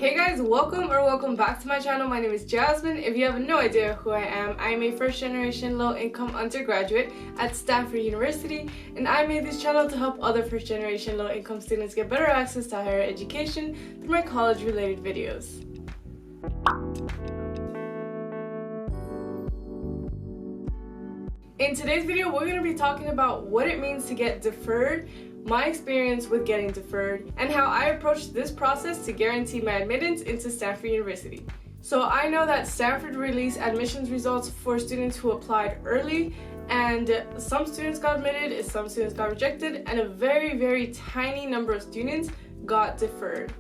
Hey guys, welcome back to my channel. My name is Jazmin. If you have no idea who I am a first generation low income undergraduate at Stanford University, and I made this channel to help other first generation low income students get better access to higher education through my college related videos. In today's video, we're going to be talking about what it means to get deferred, my experience with getting deferred, and how I approached this process to guarantee my admittance into Stanford University. So I know that Stanford released admissions results for students who applied early, and some students got admitted, some students got rejected, and a very tiny number of students got deferred.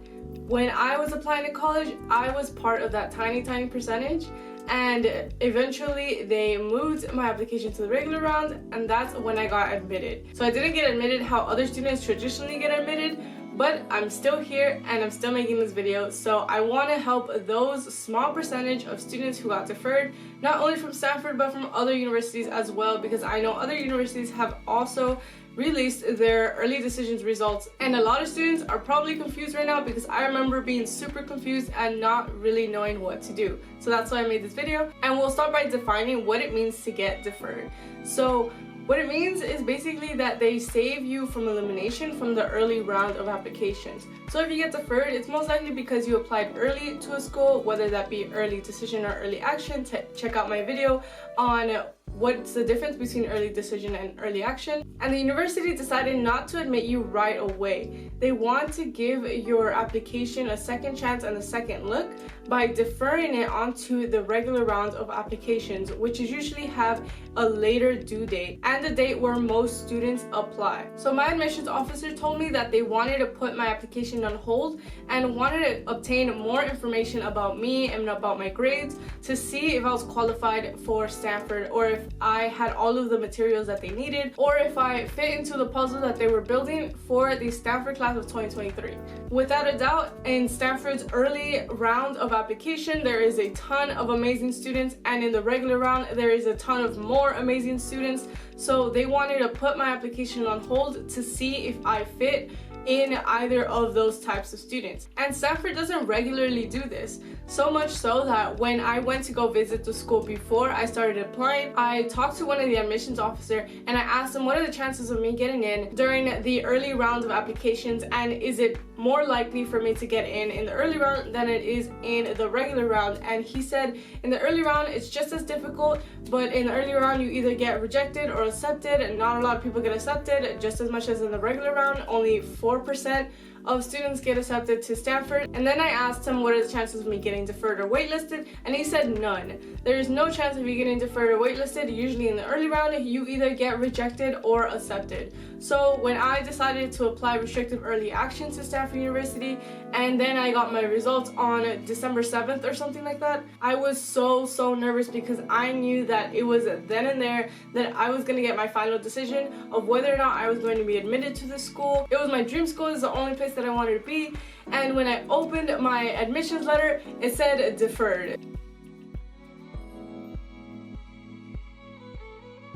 When I was applying to college, I was part of that tiny percentage, and eventually they moved my application to the regular round, and that's when I got admitted. So I didn't get admitted how other students traditionally get admitted, but I'm still here and I'm still making this video. So I want to help those small percentage of students who got deferred, not only from Stanford but from other universities as well, because I know other universities have also released their early decisions results, and a lot of students are probably confused right now because I remember being super confused and not really knowing what to do. So that's why I made this video, and we'll start by defining what it means to get deferred. So what it means is basically that they save you from elimination from the early round of applications. So if you get deferred, it's most likely because you applied early to a school, whether that be early decision or early action. Check out my video on what's the difference between early decision and early action. And the university decided not to admit you right away. They want to give your application a second chance and a second look by deferring it onto the regular round of applications, which is usually have a later due date and the date where most students apply. So my admissions officer told me that they wanted to put my application on hold and wanted to obtain more information about me and about my grades to see if I was qualified for Stanford, or if I had all of the materials that they needed, or if I fit into the puzzle that they were building for the Stanford class of 2023. Without a doubt, in Stanford's early round of application, there is a ton of amazing students, and in the regular round, there is a ton of more amazing students. So they wanted to put my application on hold to see if I fit in either of those types of students. And Stanford doesn't regularly do this, so much so that when I went to go visit the school before I started applying, I talked to one of the admissions officer and I asked him what are the chances of me getting in during the early round of applications, and is it more likely for me to get in the early round than it is in the regular round. And he said in the early round it's just as difficult, but in the early round you either get rejected or accepted, and not a lot of people get accepted, just as much as in the regular round. Only 4% of students get accepted to Stanford. And then I asked him what are the chances of me getting deferred or waitlisted, and he said none. There is no chance of you getting deferred or waitlisted. Usually in the early round you either get rejected or accepted. So when I decided to apply restrictive early action to Stanford University, and then I got my results on December 7th or something like that, I was so nervous because I knew that it was then and there that I was going to get my final decision of whether or not I was going to be admitted to the school. It was my dream school. It's the only place that I wanted to be, and when I opened my admissions letter, it said deferred.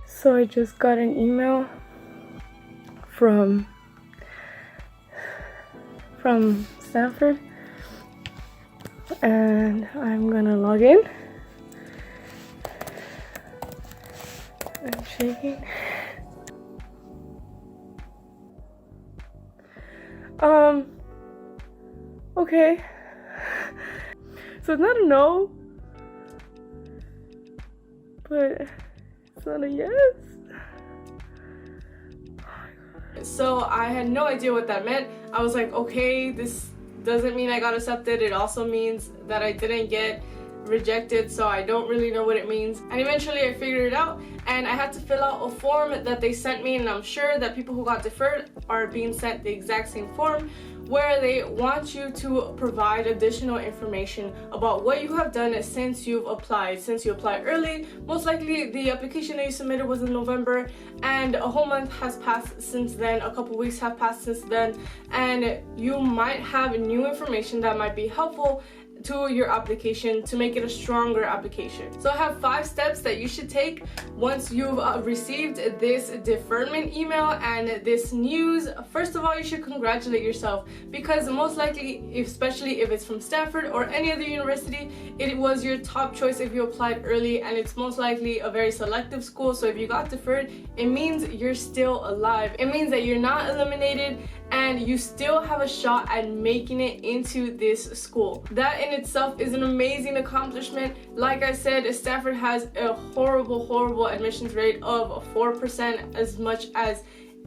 So I just got an email from Stanford, and I'm gonna log in. I'm shaking. Okay. So it's not a no, but it's not a yes. So I had no idea what that meant. I was like, okay, this doesn't mean I got accepted. It also means that I didn't get rejected, so I don't really know what it means. And eventually I figured it out, and I had to fill out a form that they sent me, and I'm sure that people who got deferred are being sent the exact same form, where they want you to provide additional information about what you have done since you've applied. Since you applied early, most likely the application that you submitted was in November, and a whole month has passed since then, a couple weeks have passed since then, and you might have new information that might be helpful to your application to make it a stronger application. So I have 5 steps that you should take once you've received this deferment email and this news. First of all, you should congratulate yourself, because most likely, especially if it's from Stanford or any other university, it was your top choice if you applied early, and it's most likely a very selective school. So if you got deferred, it means you're still alive. It means that you're not eliminated and you still have a shot at making it into this school. That in itself is an amazing accomplishment. Like I said, Stanford has a horrible admissions rate of 4%, as much as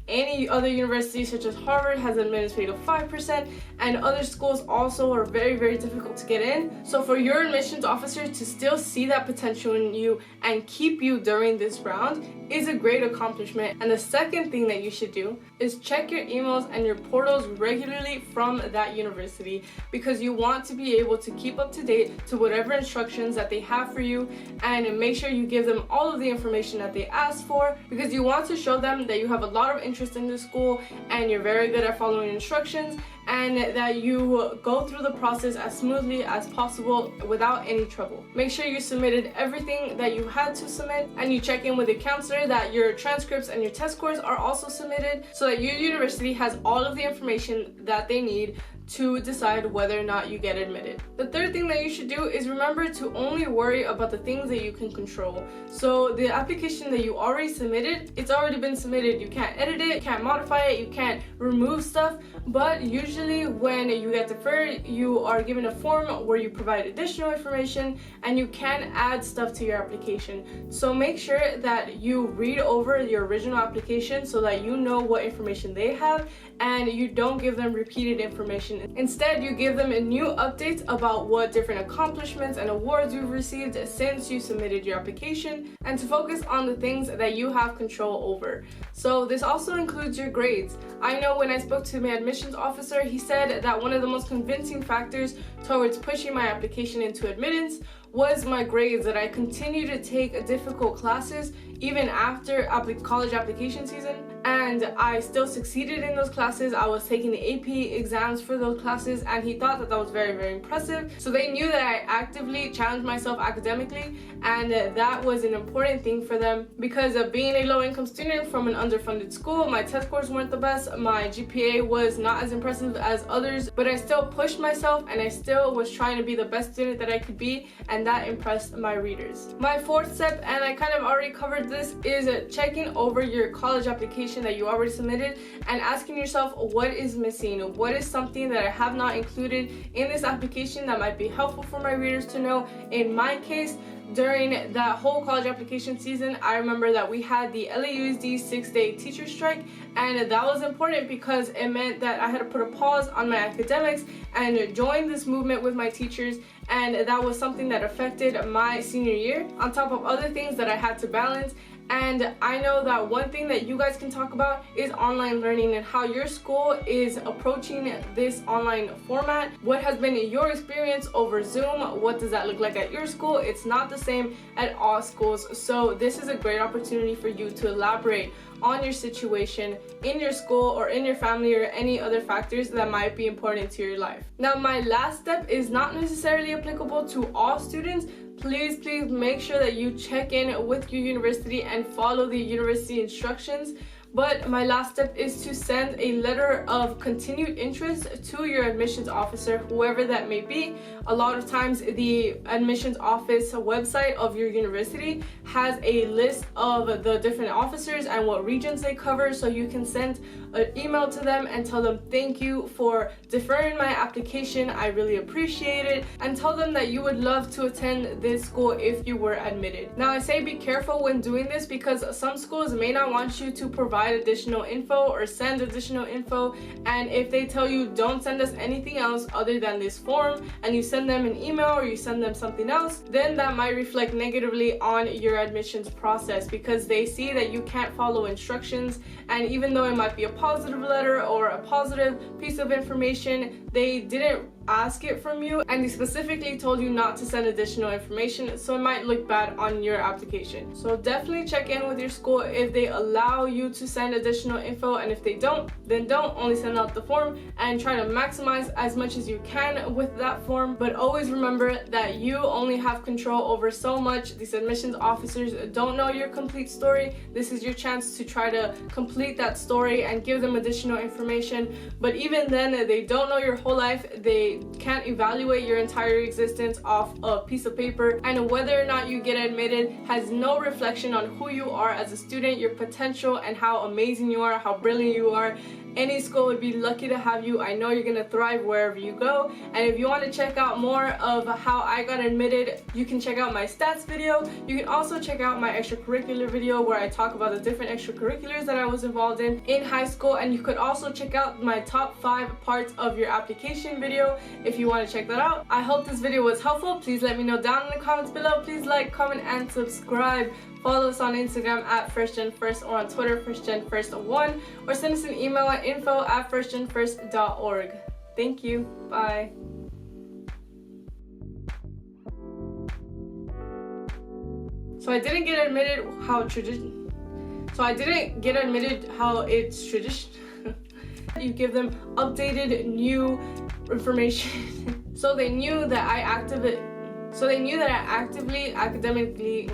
any other university such as Harvard has an admissions rate of 5%, and other schools also are very difficult to get in. So for your admissions officer to still see that potential in you and keep you during this round is a great accomplishment. And the second thing that you should do is check your emails and your portals regularly from that university, because you want to be able to keep up to date to whatever instructions that they have for you, and make sure you give them all of the information that they ask for, because you want to show them that you have a lot of interest in the school and you're very good at following instructions, and that you go through the process as smoothly as possible without any trouble. Make sure you submitted everything that you had to submit, and you check in with the counselor that your transcripts and your test scores are also submitted, so that your university has all of the information that they need to decide whether or not you get admitted. The third thing that you should do is remember to only worry about the things that you can control. So the application that you already submitted, it's already been submitted. You can't edit it, you can't modify it, you can't remove stuff. But usually when you get deferred, you are given a form where you provide additional information and you can add stuff to your application. So make sure that you read over your original application so that you know what information they have, and you don't give them repeated information. Instead, you give them a new updates about what different accomplishments and awards you've received since you submitted your application, and to focus on the things that you have control over. So this also includes your grades. I know when I spoke to my admissions officer, he said that one of the most convincing factors towards pushing my application into admittance was my grades, that I continue to take difficult classes even after college application season, and I still succeeded in those classes. I was taking the AP exams for those classes, and he thought that that was very impressive. So they knew that I actively challenged myself academically, and that was an important thing for them, because of being a low-income student from an underfunded school, my test scores weren't the best, my GPA was not as impressive as others, but I still pushed myself and I still was trying to be the best student that I could be, and that impressed my readers. My fourth step, and I kind of already covered this, is checking over your college application that you already submitted and asking yourself, what is missing? What is something that I have not included in this application that might be helpful for my readers to know? In my case, during that whole college application season, I remember that we had the LAUSD 6-day teacher strike, and that was important because it meant that I had to put a pause on my academics and join this movement with my teachers, and that was something that affected my senior year, on top of other things that I had to balance. And I know that one thing that you guys can talk about is online learning and how your school is approaching this online format. What has been your experience over Zoom? What does that look like at your school? It's not the same at all schools. So this is a great opportunity for you to elaborate on your situation in your school or in your family, or any other factors that might be important to your life. Now, my last step is not necessarily applicable to all students. Please make sure that you check in with your university and follow the university instructions. But my last step is to send a letter of continued interest to your admissions officer, whoever that may be. A lot of times the admissions office website of your university has a list of the different officers and what regions they cover, so you can send an email to them and tell them thank you for deferring my application, I really appreciate it, and tell them that you would love to attend this school if you were admitted. Now, I say be careful when doing this, because some schools may not want you to provide additional info or send additional info, and if they tell you don't send us anything else other than this form, and you send them an email or you send them something else, then that might reflect negatively on your admissions process, because they see that you can't follow instructions. And even though it might be a positive letter or a positive piece of information, they didn't ask it from you, and they specifically told you not to send additional information, so it might look bad on your application. So definitely check in with your school if they allow you to send additional info, and if they don't, then don't. Only send out the form and try to maximize as much as you can with that form. But always remember that you only have control over so much. These admissions officers don't know your complete story. This is your chance to try to complete that story and give them additional information. But even then, they don't know your whole life. They can't evaluate your entire existence off a piece of paper, and whether or not you get admitted has no reflection on who you are as a student, your potential, and how amazing you are, how brilliant you are. Any school would be lucky to have you. I know you're gonna thrive wherever you go. And if you want to check out more of how I got admitted, you can check out my stats video. You can also check out my extracurricular video where I talk about the different extracurriculars that I was involved in high school. And you could also check out my top 5 parts of your application video if you want to check that out. I hope this video was helpful. Please let me know down in the comments below. Please like, comment, and subscribe. Follow us on Instagram at FreshGenFirst, or on Twitter FreshGenFirst1, or send us an email at info@freshgenfirst.org. Thank you. Bye. So I didn't get admitted how it's tradition. You give them updated new information. So they knew that I actively academically